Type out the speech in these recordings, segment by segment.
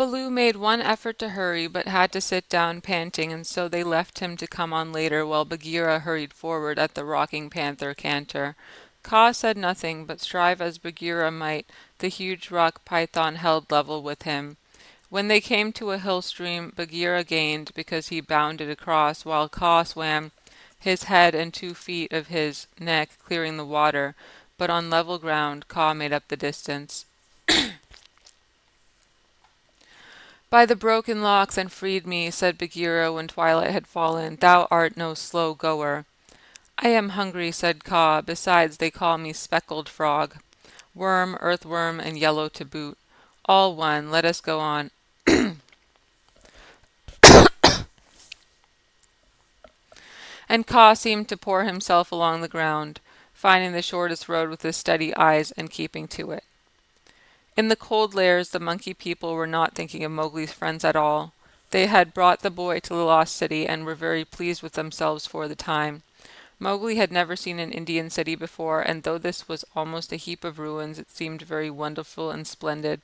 Baloo made one effort to hurry, but had to sit down panting, and so they left him to come on later while Bagheera hurried forward at the rocking panther canter. Kaa said nothing, but strive as Bagheera might, the huge rock python held level with him. When they came to a hill stream, Bagheera gained because he bounded across, while Kaa swam, his head and 2 feet of his neck clearing the water, but on level ground Kaa made up the distance. "By the broken locks and freed me," said Bagheera when twilight had fallen. "Thou art no slow goer." "I am hungry," said Kaa. "Besides, they call me Speckled Frog. Worm, earthworm, and yellow to boot. All one. Let us go on." And Kaa seemed to pour himself along the ground, finding the shortest road with his steady eyes and keeping to it. In the cold lairs, the monkey people were not thinking of Mowgli's friends at all. They had brought the boy to the lost city and were very pleased with themselves for the time. Mowgli had never seen an Indian city before, and though this was almost a heap of ruins, it seemed very wonderful and splendid.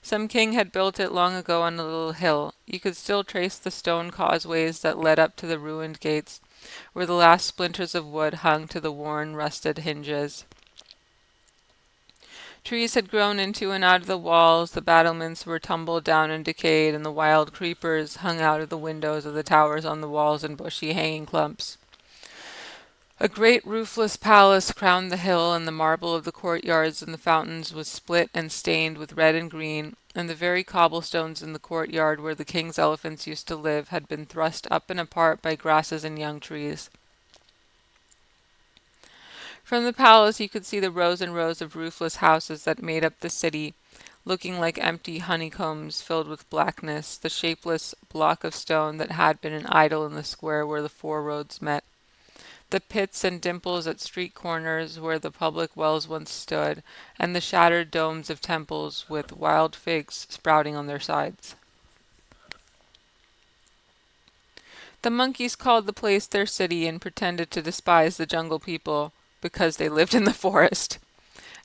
Some king had built it long ago on a little hill. You could still trace the stone causeways that led up to the ruined gates, where the last splinters of wood hung to the worn, rusted hinges. Trees had grown into and out of the walls, the battlements were tumbled down and decayed, and the wild creepers hung out of the windows of the towers on the walls in bushy hanging clumps. A great roofless palace crowned the hill, and the marble of the courtyards and the fountains was split and stained with red and green, and the very cobblestones in the courtyard where the king's elephants used to live had been thrust up and apart by grasses and young trees. From the palace you could see the rows and rows of roofless houses that made up the city, looking like empty honeycombs filled with blackness, the shapeless block of stone that had been an idol in the square where the four roads met, the pits and dimples at street corners where the public wells once stood, and the shattered domes of temples with wild figs sprouting on their sides. The monkeys called the place their city and pretended to despise the jungle people because they lived in the forest.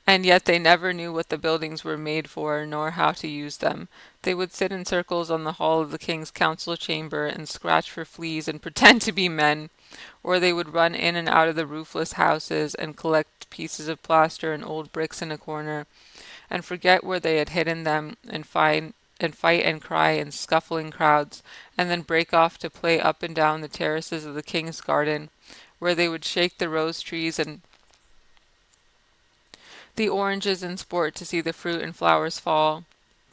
And yet they never knew what the buildings were made for, nor how to use them. They would sit in circles on the hall of the king's council chamber and scratch for fleas and pretend to be men, or they would run in and out of the roofless houses and collect pieces of plaster and old bricks in a corner, and forget where they had hidden them, and fight and cry in scuffling crowds, and then break off to play up and down the terraces of the king's garden, where they would shake the rose trees and the oranges in sport to see the fruit and flowers fall.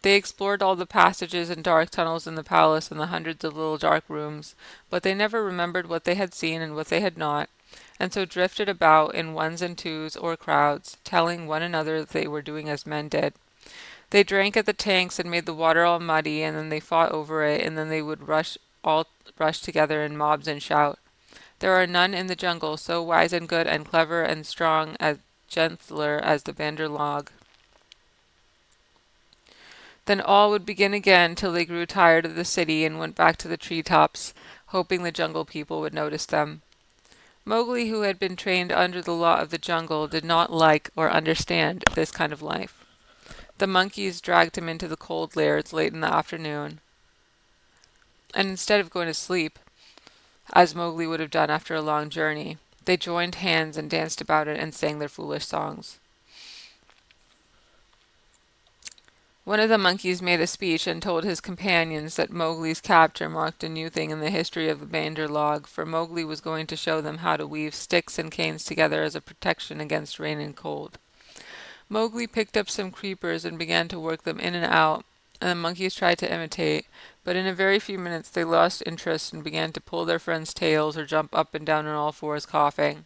They explored all the passages and dark tunnels in the palace and the hundreds of little dark rooms, but they never remembered what they had seen and what they had not, and so drifted about in ones and twos or crowds, telling one another that they were doing as men did. They drank at the tanks and made the water all muddy, and then they fought over it, and then they would rush together in mobs and shout. There are none in the jungle so wise and good and clever and strong as gentler as the Bandar log. Then all would begin again till they grew tired of the city and went back to the tree tops, hoping the jungle people would notice them. Mowgli, who had been trained under the law of the jungle, did not like or understand this kind of life. The monkeys dragged him into the cold lairs late in the afternoon, and instead of going to sleep, as Mowgli would have done after a long journey, they joined hands and danced about it and sang their foolish songs. One of the monkeys made a speech and told his companions that Mowgli's capture marked a new thing in the history of the Bandar log, for Mowgli was going to show them how to weave sticks and canes together as a protection against rain and cold. Mowgli picked up some creepers and began to work them in and out, and the monkeys tried to imitate, but in a very few minutes they lost interest and began to pull their friends' tails or jump up and down on all fours coughing.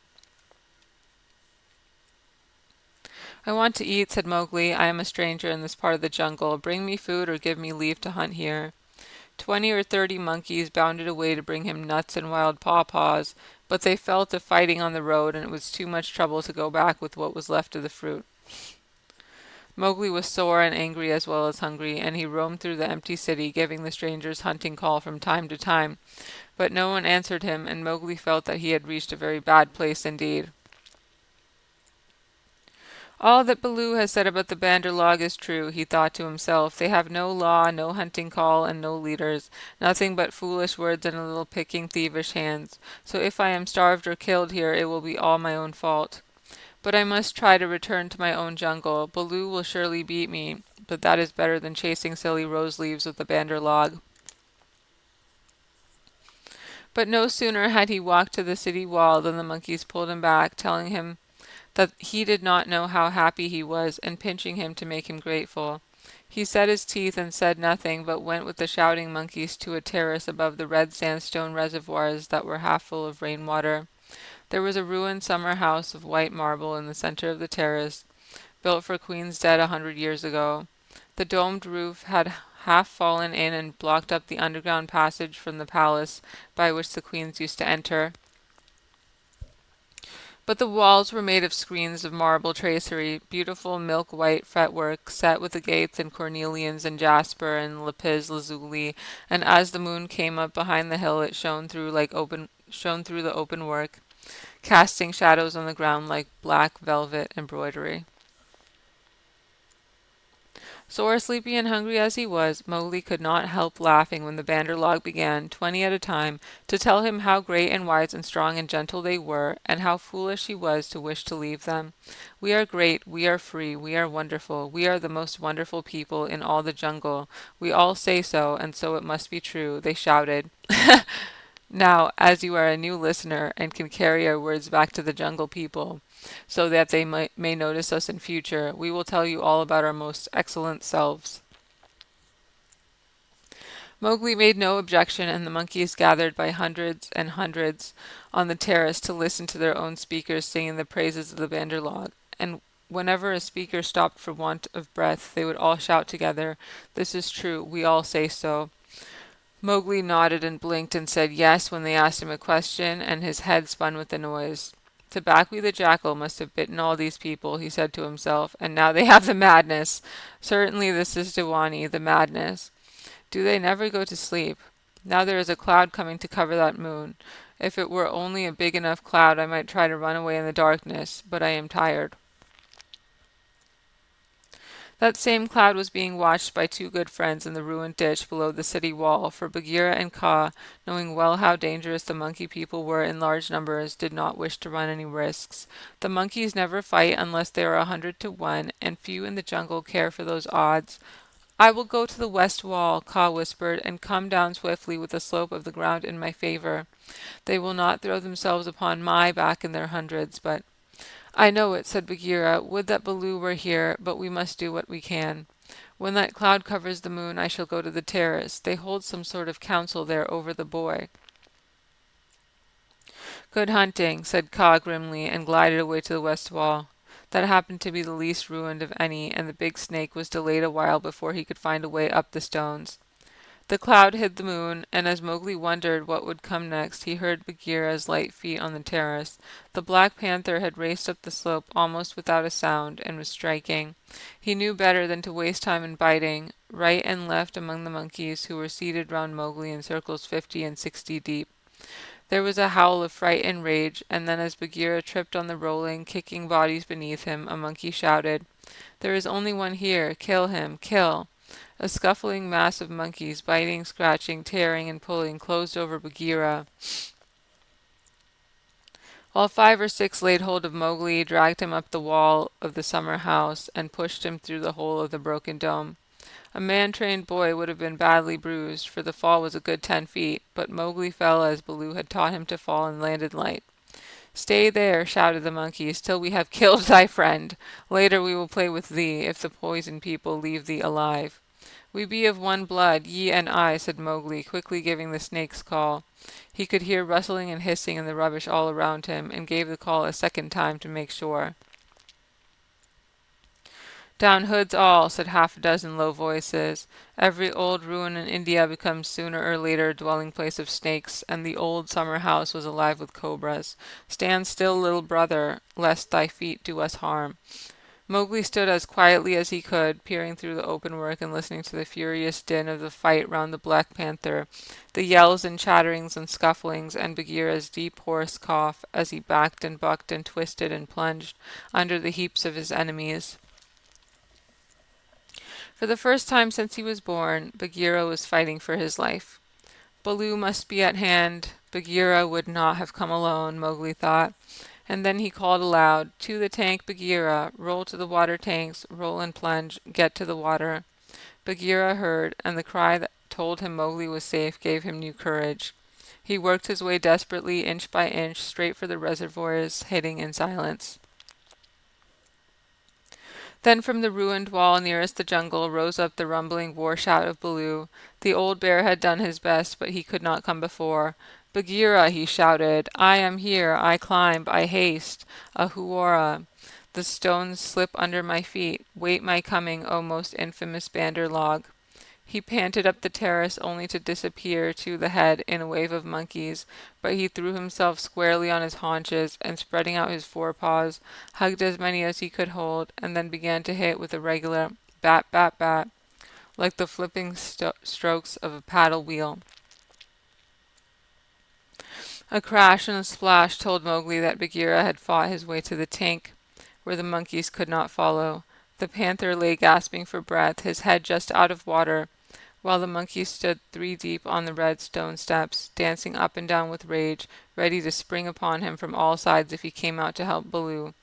"I want to eat," said Mowgli. "I am a stranger in this part of the jungle. Bring me food or give me leave to hunt here." 20 or 30 monkeys bounded away to bring him nuts and wild pawpaws, but they fell to fighting on the road, and it was too much trouble to go back with what was left of the fruit. Mowgli was sore and angry as well as hungry, and he roamed through the empty city, giving the strangers' hunting call from time to time, but no one answered him, and Mowgli felt that he had reached a very bad place indeed. All that Baloo has said about the Bandar log is true, he thought to himself. They have no law, no hunting call, and no leaders. Nothing but foolish words and a little picking thievish hands. So if I am starved or killed here, it will be all my own fault. But I must try to return to my own jungle. Baloo will surely beat me, but that is better than chasing silly rose leaves with the Bandar log. But no sooner had he walked to the city wall than the monkeys pulled him back, telling him that he did not know how happy he was, and pinching him to make him grateful. He set his teeth and said nothing, but went with the shouting monkeys to a terrace above the red sandstone reservoirs that were half full of rainwater. There was a ruined summer house of white marble in the center of the terrace, built for queens dead 100 years ago. The domed roof had half fallen in and blocked up the underground passage from the palace by which the queens used to enter. But the walls were made of screens of marble tracery, beautiful milk-white fretwork, set with agates and cornelians and jasper and lapis lazuli, and as the moon came up behind the hill it shone through the open work, casting shadows on the ground like black velvet embroidery. Sore, sleepy, and hungry as he was, Mowgli could not help laughing when the Bandar log began, 20 at a time, to tell him how great and wise and strong and gentle they were, and how foolish he was to wish to leave them. "We are great, we are free, we are wonderful, we are the most wonderful people in all the jungle. We all say so, and so it must be true," they shouted. Now, as you are a new listener and can carry our words back to the jungle people, so that they may notice us in future, we will tell you all about our most excellent selves. Mowgli made no objection, and the monkeys gathered by hundreds and hundreds on the terrace to listen to their own speakers singing the praises of the Bandar log. And whenever a speaker stopped for want of breath, they would all shout together, "This is true, we all say so." Mowgli nodded and blinked and said yes when they asked him a question, and his head spun with the noise. "Tabaqui the Jackal must have bitten all these people," he said to himself, "and now they have the madness. Certainly this is Diwani, the madness. Do they never go to sleep? Now there is a cloud coming to cover that moon. If it were only a big enough cloud I might try to run away in the darkness, but I am tired." That same cloud was being watched by two good friends in the ruined ditch below the city wall, for Bagheera and Kaa, knowing well how dangerous the monkey people were in large numbers, did not wish to run any risks. The monkeys never fight unless they are 100 to 1, and few in the jungle care for those odds. "I will go to the west wall," Kaa whispered, "and come down swiftly with the slope of the ground in my favor. They will not throw themselves upon my back in their hundreds, but—" "I know it," said Bagheera. "Would that Baloo were here, but we must do what we can. When that cloud covers the moon I shall go to the terrace. They hold some sort of council there over the boy." "Good hunting," said Kaa grimly, and glided away to the west wall. That happened to be the least ruined of any, and the big snake was delayed a while before he could find a way up the stones. The cloud hid the moon, and as Mowgli wondered what would come next, he heard Bagheera's light feet on the terrace. The Black Panther had raced up the slope almost without a sound, and was striking. He knew better than to waste time in biting, right and left among the monkeys, who were seated round Mowgli in circles 50 and 60 deep. There was a howl of fright and rage, and then as Bagheera tripped on the rolling, kicking bodies beneath him, a monkey shouted, "There is only one here. Kill him! Kill!" A scuffling mass of monkeys, biting, scratching, tearing, and pulling, closed over Bagheera, while 5 or 6 laid hold of Mowgli, dragged him up the wall of the summer house, and pushed him through the hole of the broken dome. A man-trained boy would have been badly bruised, for the fall was a good 10 feet, but Mowgli fell as Baloo had taught him to fall, and landed light. "Stay there," shouted the monkeys, "till we have killed thy friend. Later we will play with thee, if the poison people leave thee alive." "We be of one blood, ye and I," said Mowgli, quickly giving the snake's call. He could hear rustling and hissing in the rubbish all around him, and gave the call a second time to make sure. "Down hoods all," said half a dozen low voices. "Every old ruin in India becomes sooner or later a dwelling place of snakes, and the old summer house was alive with cobras. Stand still, little brother, lest thy feet do us harm." Mowgli stood as quietly as he could, peering through the open work and listening to the furious din of the fight round the Black Panther, the yells and chatterings and scufflings, and Bagheera's deep hoarse cough as he backed and bucked and twisted and plunged under the heaps of his enemies. For the first time since he was born, Bagheera was fighting for his life. Baloo must be at hand. Bagheera would not have come alone, Mowgli thought. And then he called aloud, "To the tank, Bagheera! Roll to the water tanks, roll and plunge, get to the water." Bagheera heard, and the cry that told him Mowgli was safe gave him new courage. He worked his way desperately, inch by inch, straight for the reservoirs, hitting in silence. Then from the ruined wall nearest the jungle rose up the rumbling war shout of Baloo. The old bear had done his best, but he could not come before. "Bagheera," he shouted, "I am here. I climb. I haste. Ahuwora. The stones slip under my feet. Wait my coming, O most infamous Bandar log." He panted up the terrace only to disappear to the head in a wave of monkeys, but he threw himself squarely on his haunches, and spreading out his forepaws, hugged as many as he could hold, and then began to hit with a regular bat, bat, bat, like the flipping strokes of a paddle wheel. A crash and a splash told Mowgli that Bagheera had fought his way to the tank, where the monkeys could not follow. The panther lay gasping for breath, his head just out of water, while the monkeys stood 3 deep on the red stone steps, dancing up and down with rage, ready to spring upon him from all sides if he came out to help Baloo.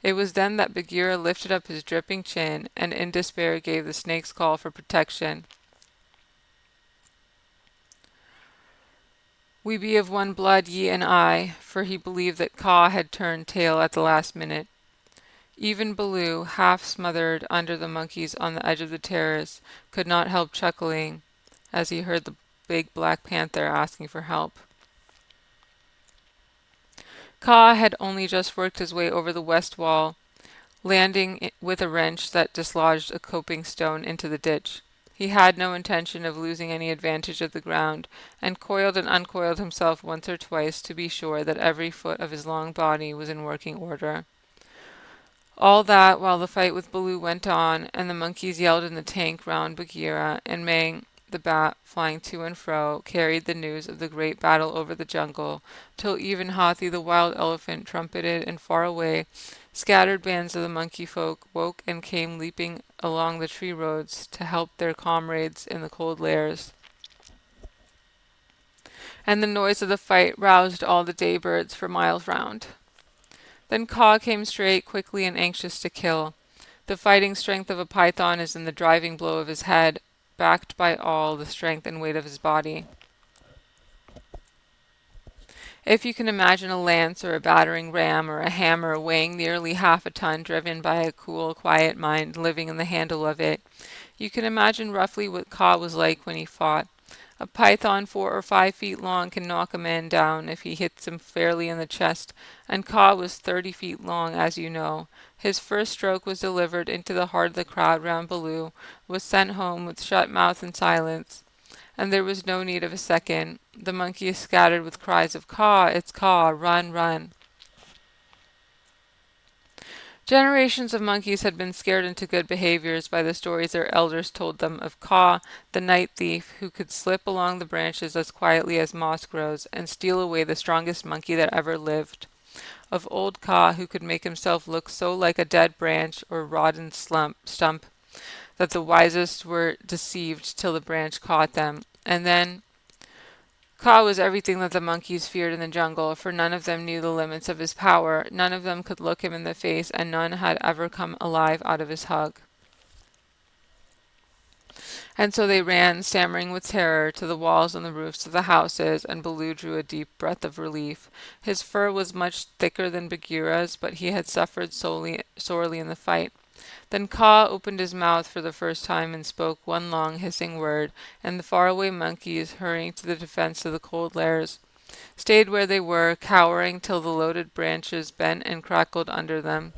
It was then that Bagheera lifted up his dripping chin, and in despair gave the snake's call for protection. "We be of one blood, ye and I," for he believed that Kaa had turned tail at the last minute. Even Baloo, half smothered under the monkeys on the edge of the terrace, could not help chuckling as he heard the big black panther asking for help. Kaa had only just worked his way over the west wall, landing with a wrench that dislodged a coping stone into the ditch. He had no intention of losing any advantage of the ground, and coiled and uncoiled himself once or twice to be sure that every foot of his long body was in working order. All that while the fight with Baloo went on, and the monkeys yelled in the tank round Bagheera, and Mang, the bat, flying to and fro, carried the news of the great battle over the jungle, till even Hathi the wild elephant trumpeted, and far away, scattered bands of the monkey folk woke and came leaping along the tree roads to help their comrades in the cold lairs. And the noise of the fight roused all the day birds for miles round. Then Kaa came straight, quickly and anxious to kill. The fighting strength of a python is in the driving blow of his head, backed by all the strength and weight of his body. If you can imagine a lance or a battering ram or a hammer weighing nearly half a ton driven by a cool, quiet mind living in the handle of it, you can imagine roughly what Kaa was like when he fought. A python 4 or 5 feet long can knock a man down if he hits him fairly in the chest, and Kaa was 30 feet long, as you know. His first stroke was delivered into the heart of the crowd round Baloo, was sent home with shut mouth and silence, and there was no need of a second. The monkeys scattered with cries of "Kaa, it's Kaa, run, run." Generations of monkeys had been scared into good behaviors by the stories their elders told them of Kaa, the night thief, who could slip along the branches as quietly as moss grows and steal away the strongest monkey that ever lived. Of old Kaa, who could make himself look so like a dead branch or rotten stump that the wisest were deceived till the branch caught them. And then Kaa was everything that the monkeys feared in the jungle, for none of them knew the limits of his power, none of them could look him in the face, and none had ever come alive out of his hug. And so they ran, stammering with terror, to the walls and the roofs of the houses, and Baloo drew a deep breath of relief. His fur was much thicker than Bagheera's, but he had suffered sorely in the fight. Then Kaa opened his mouth for the first time and spoke one long hissing word, and the faraway monkeys, hurrying to the defense of the cold lairs, stayed where they were, cowering till the loaded branches bent and crackled under them.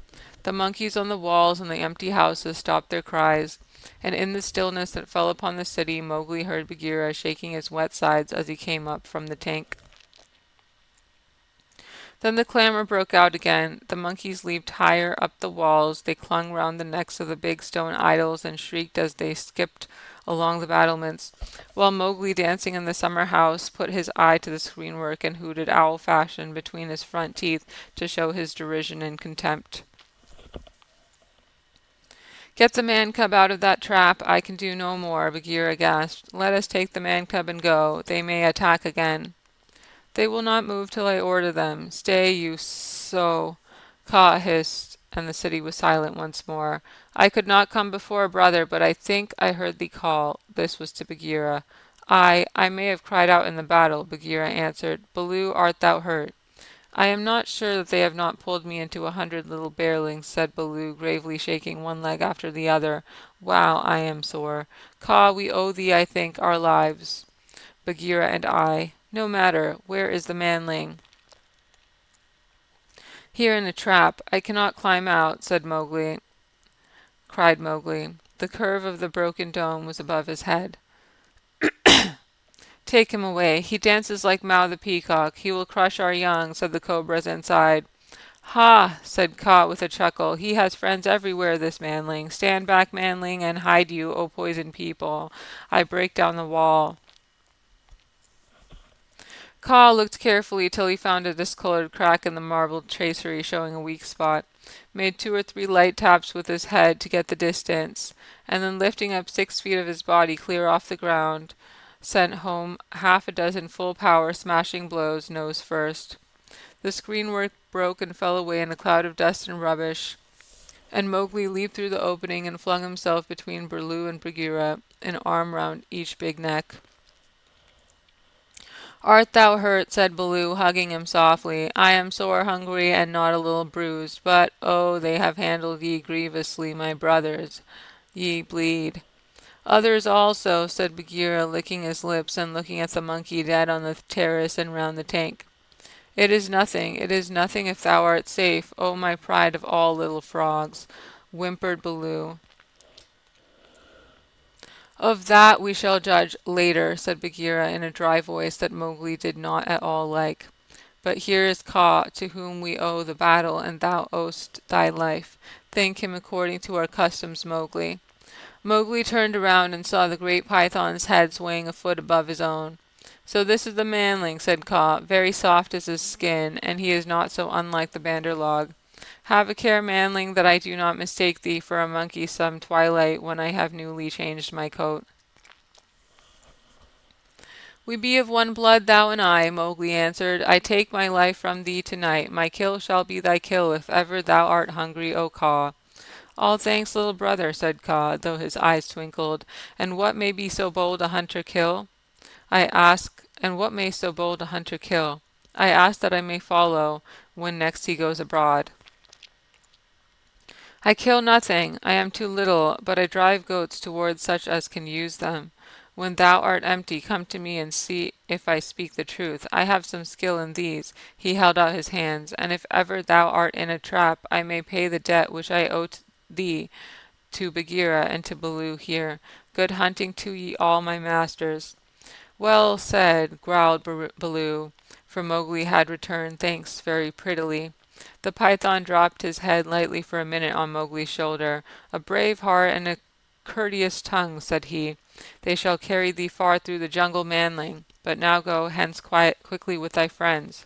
The monkeys on the walls and the empty houses stopped their cries, and in the stillness that fell upon the city Mowgli heard Bagheera shaking his wet sides as he came up from the tank. Then the clamor broke out again. The monkeys leaped higher up the walls. They clung round the necks of the big stone idols and shrieked as they skipped along the battlements, while Mowgli, dancing in the summer house, put his eye to the screenwork and hooted owl fashion between his front teeth to show his derision and contempt. "Get the man cub out of that trap. I can do no more," Bagheera gasped. "Let us take the man cub and go. They may attack again." "They will not move till I order them. Stay, you so—" Kaa hissed, and the city was silent once more. "I could not come before, brother, but I think I heard thee call." This was to Bagheera. "I may have cried out in the battle," Bagheera answered. "Baloo, art thou hurt?" "I am not sure that they have not pulled me into 100 little bearlings," said Baloo, gravely shaking one leg after the other. "Wow, I am sore. Kaa, we owe thee, I think, our lives, Bagheera and I. No matter. Where is the manling?" "Here in a trap. I cannot climb out," cried Mowgli. The curve of the broken dome was above his head. "Take him away. He dances like Mao the Peacock. He will crush our young," said the cobras inside. "Ha!" said Kaa with a chuckle. "He has friends everywhere, this manling. Stand back, manling, and hide you, O poison people. I break down the wall." Kaa looked carefully till he found a discolored crack in the marble tracery showing a weak spot, made 2 or 3 light taps with his head to get the distance, and then lifting up 6 feet of his body clear off the ground, sent home half a dozen full power smashing blows nose first. The screenwork broke and fell away in a cloud of dust and rubbish, and Mowgli leaped through the opening and flung himself between Baloo and Bagheera, an arm round each big neck. "Art thou hurt?" said Baloo, hugging him softly. "I am sore hungry and not a little bruised, but oh, they have handled ye grievously, my brothers. Ye bleed." "Others also," said Bagheera, licking his lips and looking at the monkey dead on the terrace and round the tank. It is nothing if thou art safe, O my pride of all little frogs," whimpered Baloo. "Of that we shall judge later," said Bagheera in a dry voice that Mowgli did not at all like. "But here is Kaa, to whom we owe the battle, and thou owest thy life. Thank him according to our customs, Mowgli." Mowgli turned around and saw the great python's head swaying a foot above his own. "So this is the manling," said Kaa. "Very soft is his skin, and he is not so unlike the Bandar-log. Have a care, manling, that I do not mistake thee for a monkey some twilight when I have newly changed my coat." "We be of one blood, thou and I," Mowgli answered. "I take my life from thee tonight. My kill shall be thy kill if ever thou art hungry, O Kaa." "All thanks, little brother," said Kaa, though his eyes twinkled. "And what may be so bold a hunter kill? I ask, and what may so bold a hunter kill? I ask that I may follow when next he goes abroad." "I kill nothing. I am too little, but I drive goats towards such as can use them. When thou art empty, come to me and see if I speak the truth. I have some skill in these." He held out his hands. "And if ever thou art in a trap, I may pay the debt which I owe thee, to Bagheera and to Baloo here. Good hunting to ye all, my masters." "Well said," growled Baloo, for Mowgli had returned thanks very prettily. The python dropped his head lightly for a minute on Mowgli's shoulder. "A brave heart and a courteous tongue," said he. "They shall carry thee far through the jungle, manling. But now go hence quickly with thy friends.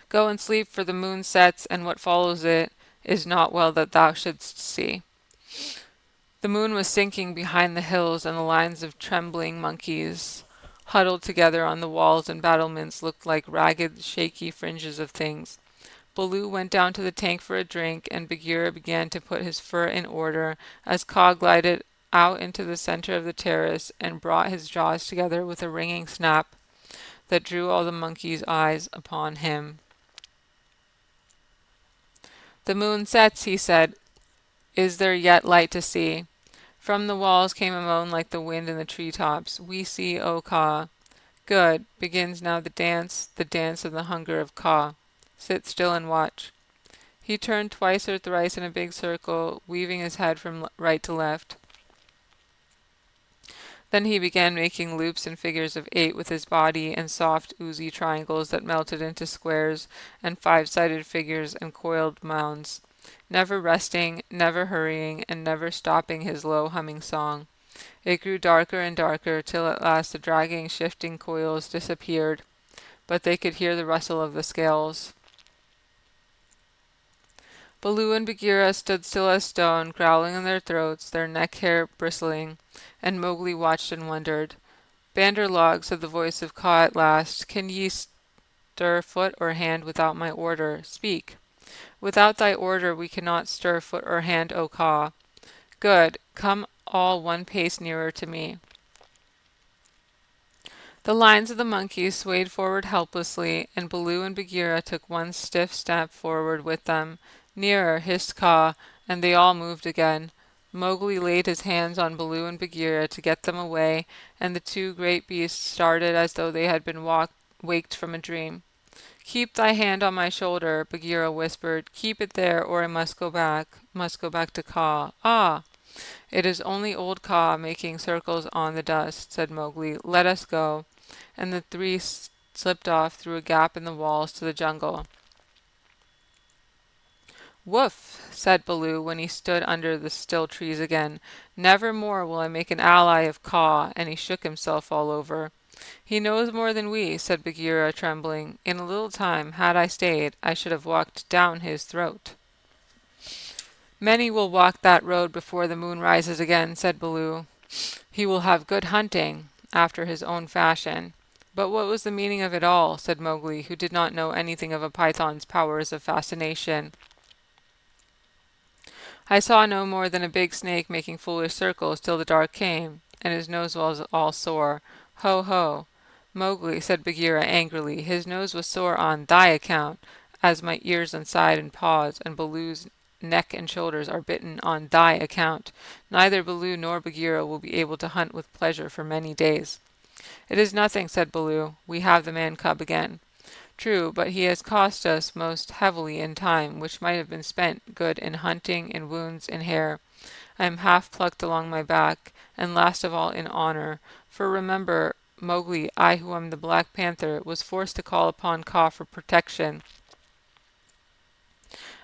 Go and sleep, for the moon sets, and what follows it is not well that thou shouldst see." The moon was sinking behind the hills, and the lines of trembling monkeys huddled together on the walls and battlements looked like ragged, shaky fringes of things. Baloo went down to the tank for a drink, and Bagheera began to put his fur in order as Kaa glided out into the center of the terrace and brought his jaws together with a ringing snap that drew all the monkeys' eyes upon him. "The moon sets," he said. "Is there yet light to see?" From the walls came a moan like the wind in the tree-tops. "We see, O Kaa." "Good. Begins now the dance of the hunger of Kaa. Sit still and watch." He turned twice or thrice in a big circle, weaving his head from right to left. Then he began making loops and figures of 8 with his body, and soft, oozy triangles that melted into squares, and 5-sided figures and coiled mounds, never resting, never hurrying, and never stopping his low humming song. It grew darker and darker, till at last the dragging, shifting coils disappeared, but they could hear the rustle of the scales. Baloo and Bagheera stood still as stone, growling in their throats, their neck hair bristling, and Mowgli watched and wondered. "Bandar log," said the voice of Kaa at last, "can ye stir foot or hand without my order? Speak." "Without thy order we cannot stir foot or hand, O Kaa." "Good. Come all one pace nearer to me." The lines of the monkeys swayed forward helplessly, and Baloo and Bagheera took one stiff step forward with them. "Nearer," hissed Kaa, and they all moved again. Mowgli laid his hands on Baloo and Bagheera to get them away, and the two great beasts started as though they had been waked from a dream. "Keep thy hand on my shoulder," Bagheera whispered. "Keep it there, or I must go back. Must go back to Kaa. Ah!" "It is only old Kaa making circles on the dust," said Mowgli. "Let us go." And the three slipped off through a gap in the walls to the jungle. "Woof!" said Baloo when he stood under the still trees again. "Never more will I make an ally of Kaa," and he shook himself all over. "He knows more than we," said Bagheera, trembling. "In a little time, had I stayed, I should have walked down his throat." "Many will walk that road before the moon rises again," said Baloo. "He will have good hunting, after his own fashion." "But what was the meaning of it all?" said Mowgli, who did not know anything of a python's powers of fascination. "I saw no more than a big snake making foolish circles till the dark came, and his nose was all sore. Ho, ho!" "Mowgli," said Bagheera angrily, "his nose was sore on thy account, as my ears and side and paws and Baloo's neck and shoulders are bitten on thy account. Neither Baloo nor Bagheera will be able to hunt with pleasure for many days." "It is nothing," said Baloo. "We have the man cub again." "True, but he has cost us most heavily in time, which might have been spent good in hunting, in wounds, in hair. I am half plucked along my back, and last of all in honor. For remember, Mowgli, I who am the Black Panther was forced to call upon Kaa for protection,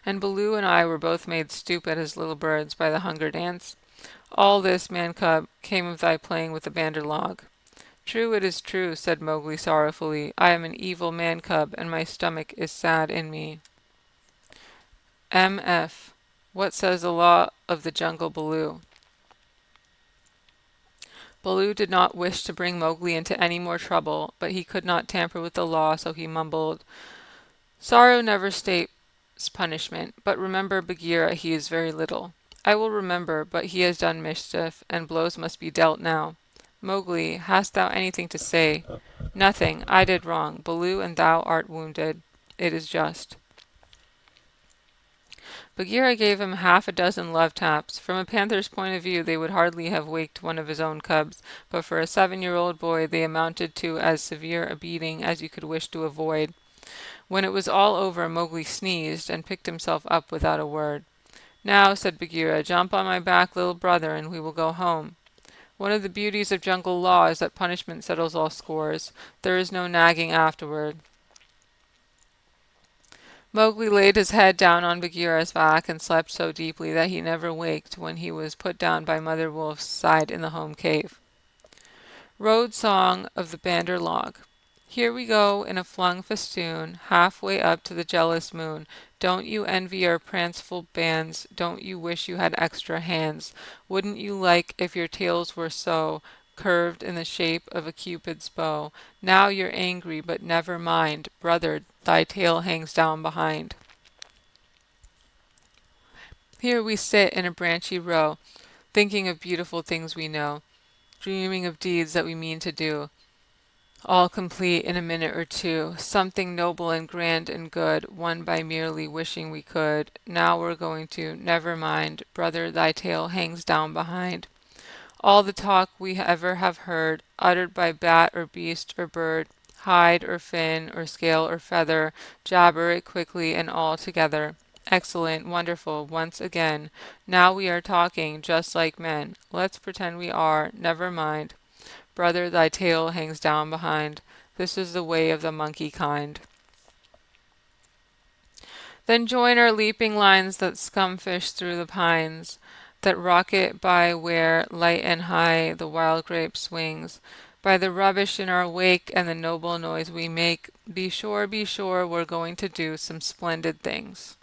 and Baloo and I were both made stupid as little birds by the hunger dance. All this, man cub, came of thy playing with the Bandar log." "True, it is true," said Mowgli sorrowfully. "I am an evil man cub, and my stomach is sad in me." M.F. What says the law of the jungle, Baloo? Baloo did not wish to bring Mowgli into any more trouble, but he could not tamper with the law, so he mumbled, "Sorrow never states punishment, but remember Bagheera, he is very little." "I will remember, but he has done mischief, and blows must be dealt now. Mowgli, hast thou anything to say?" "Nothing. I did wrong. Baloo, and thou art wounded. It is just." Bagheera gave him half a dozen love taps. From a panther's point of view they would hardly have waked one of his own cubs, but for a 7-year-old boy they amounted to as severe a beating as you could wish to avoid. When it was all over, Mowgli sneezed and picked himself up without a word. "Now," said Bagheera, "jump on my back, little brother, and we will go home. One of the beauties of jungle law is that punishment settles all scores. There is no nagging afterward." Mowgli laid his head down on Bagheera's back and slept so deeply that he never waked when he was put down by Mother Wolf's side in the home cave. Road Song of the Bandar log. Here we go in a flung festoon, halfway up to the jealous moon. Don't you envy our pranceful bands? Don't you wish you had extra hands? Wouldn't you like if your tails were so curved in the shape of a Cupid's bow? Now you're angry, but never mind, brother, thy tail hangs down behind. Here we sit in a branchy row, thinking of beautiful things we know, dreaming of deeds that we mean to do, all complete in a minute or two, something noble and grand and good, won by merely wishing we could. Now we're going to, never mind, brother, thy tail hangs down behind. All the talk we ever have heard, uttered by bat or beast or bird, hide or fin or scale or feather, jabber it quickly and all together. Excellent, wonderful, once again. Now we are talking just like men. Let's pretend we are, never mind. Brother, thy tail hangs down behind. This is the way of the monkey kind. Then join our leaping lines that scumfish through the pines, that rocket by where, light and high, the wild grape swings. By the rubbish in our wake and the noble noise we make, be sure, we're going to do some splendid things.